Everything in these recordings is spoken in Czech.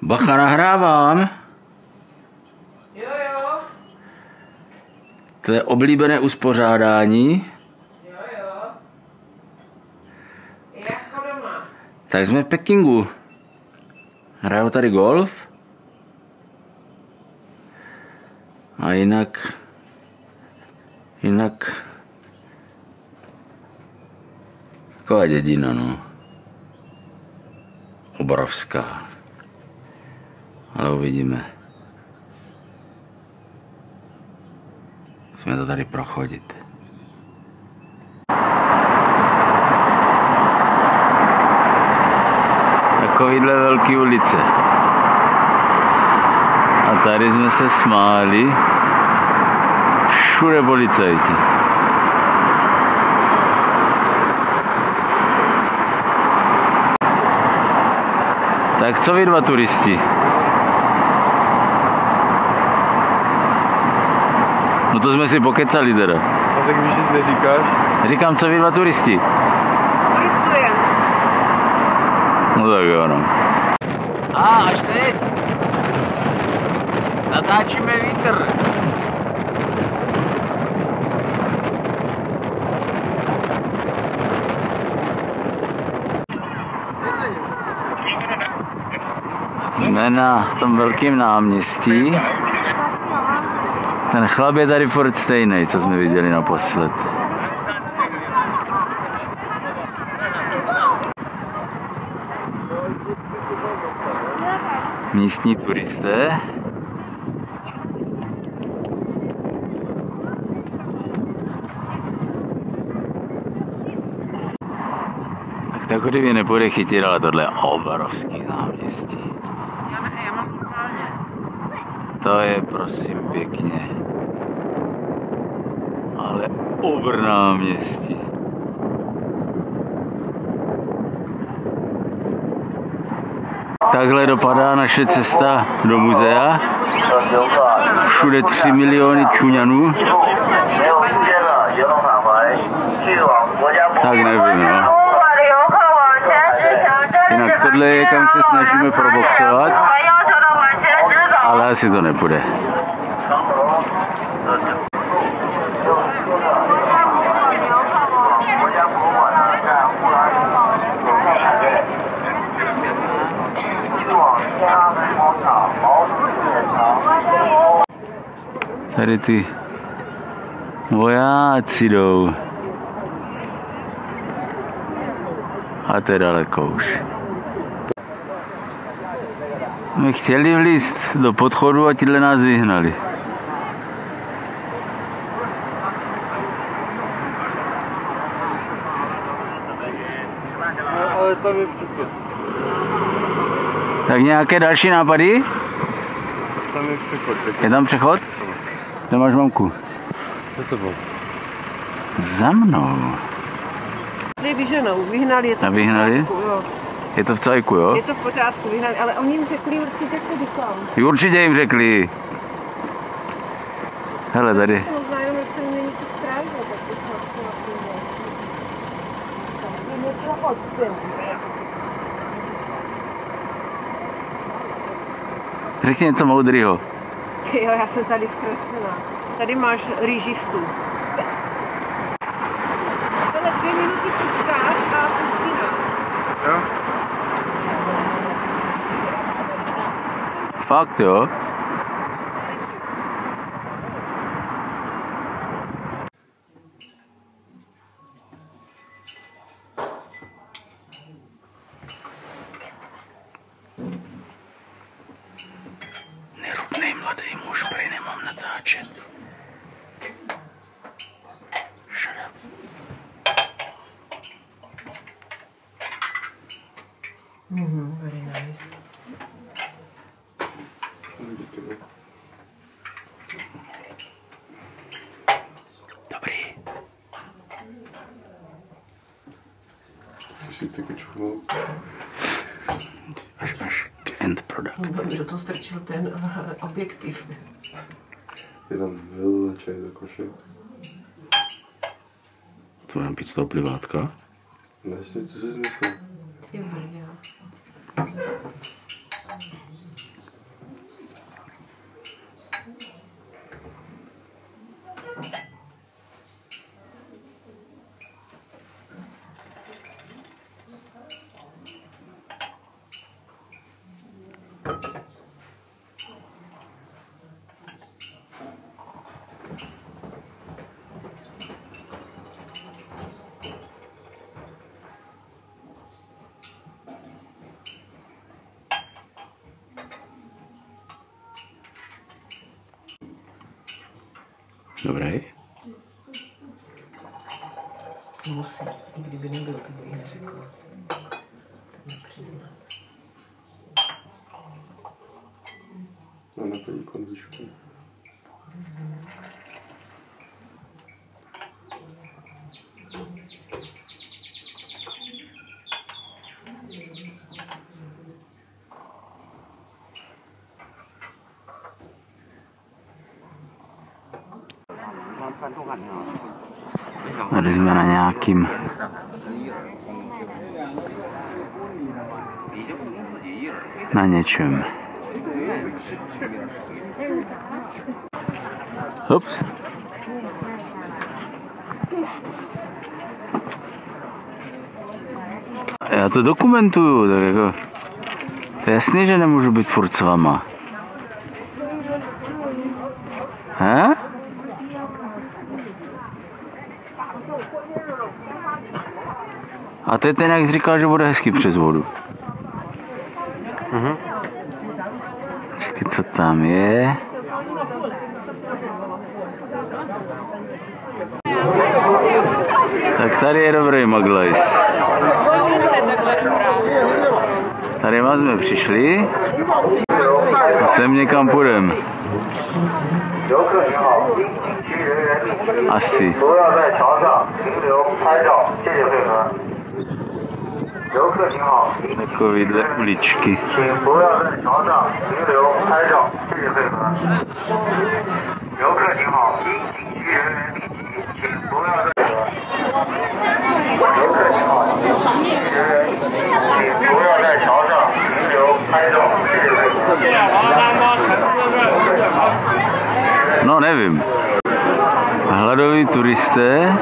Bacha, nahrávám. Jo, jo. To je oblíbené uspořádání. Jo, jo. Jako doma. Tak jsme v Pekingu. Hrajou tady golf. A jinak taková dědina, no. Obrovská. Ale uvidíme. Musíme to tady prochodit. Takovýhle velký ulice. A tady jsme se smáli. Všude policajti. Tak co vy dva turisti? No to jsme si pokecali teda. A tak víš, jestli neříkáš? Říkám, co vy dva turisti? Turistujem. No tak jo, no. Až teď. Natáčíme vítr. Jsme na tom velkém náměstí. Ten chlap je tady furt stejný, co jsme viděli naposled. Místní turisté. Tak takový nepůjde chytit, ale tohle je obrovský náměstí. Já mám normálně. To je prosím pěkně. Ale obr náměstí. Takhle dopadá naše cesta do muzea. Všude 3 miliony čuňanů. Tak nevím, no. Jinak tohle je, kam se snažíme proboxovat, ale asi to nepůjde. Tady ty vojáci jdou. A to je daleko už. My chtěli vlízt do podchodu a tyhle nás vyhnali. Ale tam je přechod. Tak nějaké další nápady? Tam je přechod. Je tam přechod? Kde máš mamku? Za tebou. Za mnou. Vyženou, vyhnali je to. A vyhnali? Jo. Je to v cajku, jo? Je to v pořádku, vyhnali, ale oni jim řekli určitě, kudy kam. Určitě jim řekli. Hele, tady. Možná jenom, jak se není to strážně, tak to se na něco odstřel. Řekni něco moudrýho. Jo, já jsem tady ztracená. Tady máš rýžistu. Tohle 2 minuty počkat a pustí nás. Jo? Fakt, jo? Nerudnej mladý muž, prej nemám natáčet. Shut up. Very nice. Dobrý. Chceš si taky čuchnout? Až end product. Kdo to strčil ten objektiv? Je tam vylečej do koše. To mám pít z toho plivátka? Vlastně, co jsi myslel? Ty brďa. Dobrý. Musí. I kdyby nebyl, to bych neřekla. To nepřiznám. No, naplní konvičku. Tady jsme na nějakým na něčem. Ups. Já to dokumentuju, tak jako to je jasný, že nemůžu být furt s váma. He? A teď ten jak říkal, že bude hezky přes vodu. Počkej, co tam je? Tak tady je dobrý Maglajs. Tady vás jsme přišli a sem někam půjdem. Asi. Takovýhle uličky. No nevím. Hladoví turisté.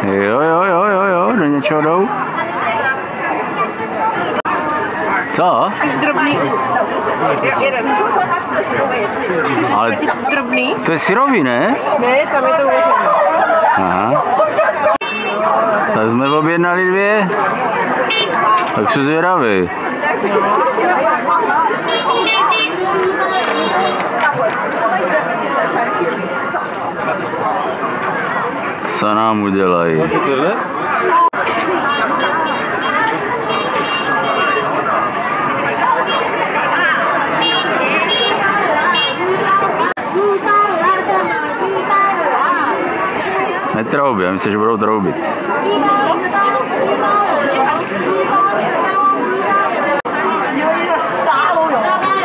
Jo, do něčeho jdou. Co? Jsi drobný. Jeden. Ale Drobný? to je syrový, ne? Ne, tam je to uvařené. Aha. Tak jsme objednali 2. Tak jsou zvědavý. Co nám udělají? Netroubí, já myslím, že budou troubit.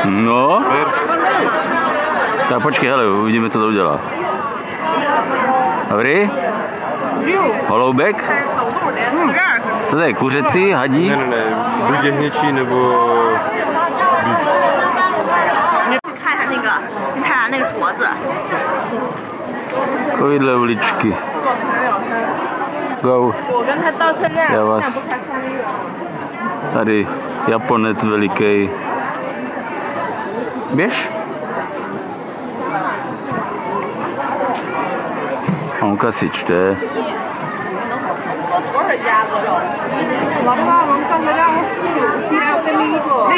No. Tak počkej, hele, uvidíme, co to udělá. Dobrý? Holoubek? Co to je, kuřecí, hadí? Ne, buď jehněčí nebo... 看一下那个金泰兰那个镯子。 Takovýhle uličky. Go. Já vás. Tady Japonec veliký. Běž. Onka si čte. Mladová mamka hledá hospodu, upíráte mi jídlo.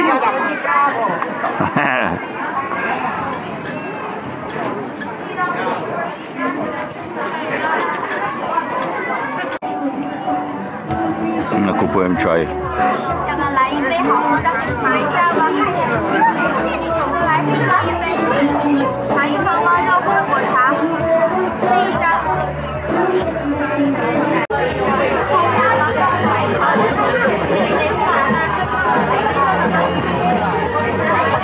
Nakupujeme čaj. 要不要来一杯好喝的？尝一下吧。店里走过来是喝一杯，尝一尝吗？绕过的果茶，试一下。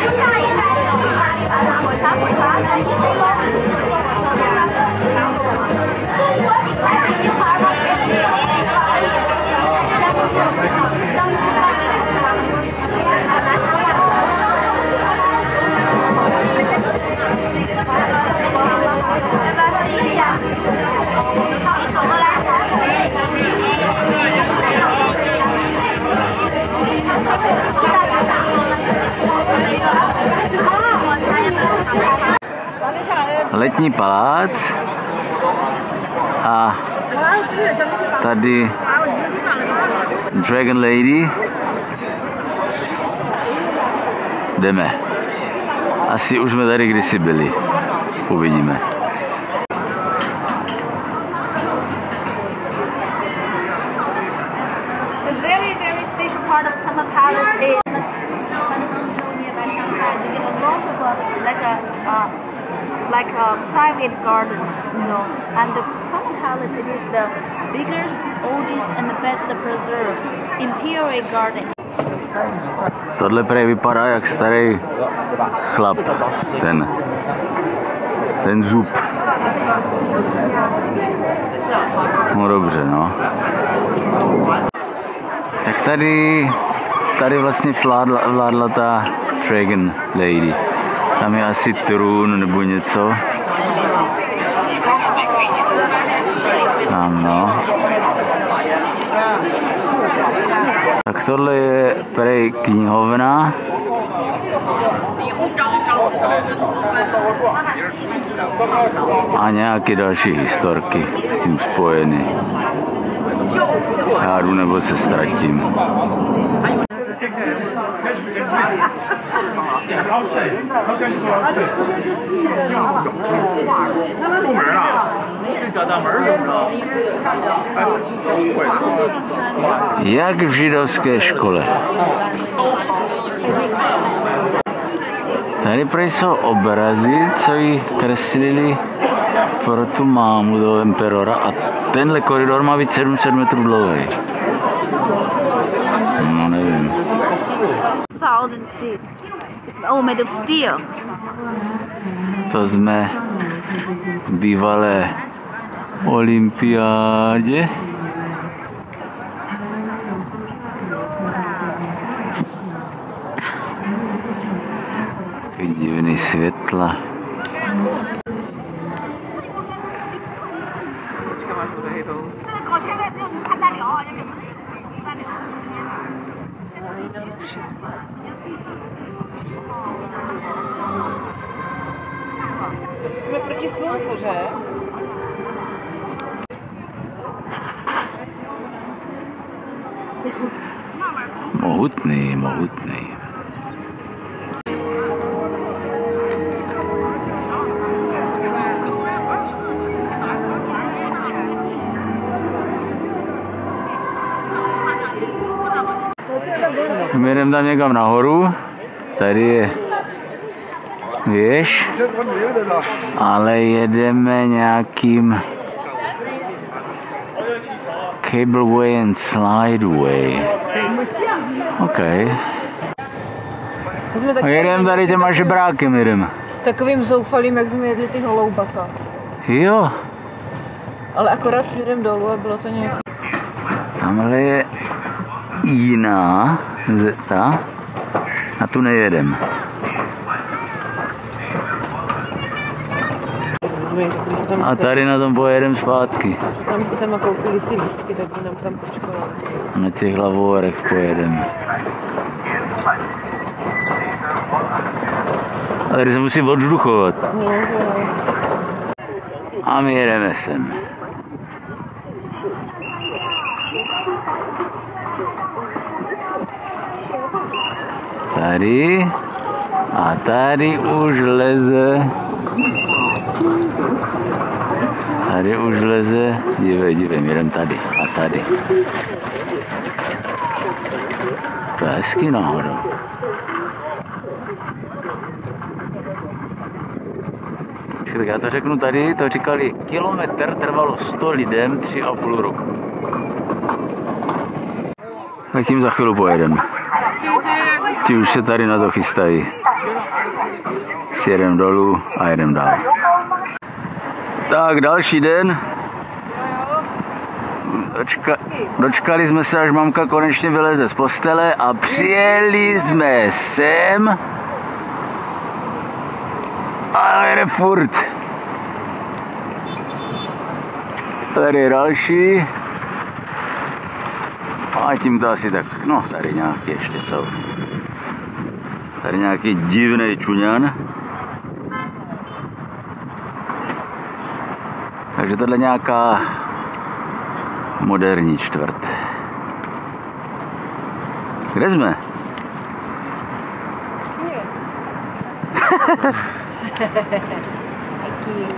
下一代有哪里把果茶果茶来一杯吗？来试一盘吗？香气吧。 Letní palác a tady Dragon Lady jdeme. Asi už jsme tady kdysi byli. Uvidíme. The very, very special part of Summer Palace is Suzhou and Hangzhou nearby Shanghai. They get lots of private gardens, you know. And the Summer Palace, it is the biggest, oldest, and the best preserved imperial garden. Tohle prej vypadá jak starý chlap, ten zub. No dobře, no. Tak tady vlastně vládla ta Dragon Lady. Tam je asi trůn nebo něco. Tam, no. Tak tohle je prej knihovna. A nějaké další historky s tím spojeny. Já jdu nebo se ztratím. Jak v židovské škole. Tady prý jsou obrazy, co ji kreslili pro tu mámu do emperora a tenhle koridor má být 700 metrů dlouhý. No nevím. It's all made of steel. To jsme v bývalé olympiádě. Takový divný světla. Jsme proti slunku, že? Mohutný. My jdeme tam někam nahoru, tady je věž, ale jedeme nějakým cableway and slideway. OK. A jedeme tady těma žebrákem, jedeme. Takovým zoufalým, jak jsme jedli ty holoubata. Jo. Ale akorát směrem dolů a bylo to nějak... Tamhle je jiná zeta a tu nejedem. A tady na tom pojedem zpátky. Tam chceme koupili si lístky, tak by nám tam počkala. Na těch hlavorech pojedem. A tady se musí odžduchovat. A my jedeme sem. Tady. A tady už leze. Tady už leze. Dívej, jedem tady. A tady. To je hezky nahoru. Tak já to řeknu tady, to říkali, kilometr trvalo 100 lidem 3,5 roku. Tak tím za chvíli pojedeme. Ti už se tady na to chystají. Sjedem dolů a jedem dál. Tak další den. Dočkali jsme se, až mamka konečně vyleze z postele a přijeli jsme sem. A jede furt. Tady je další. A tím to asi tak, no tady nějaké ještě jsou. Tady nějaký divný čuňan. Takže tohle nějaká moderní čtvrt. Kde jsme? Aqui.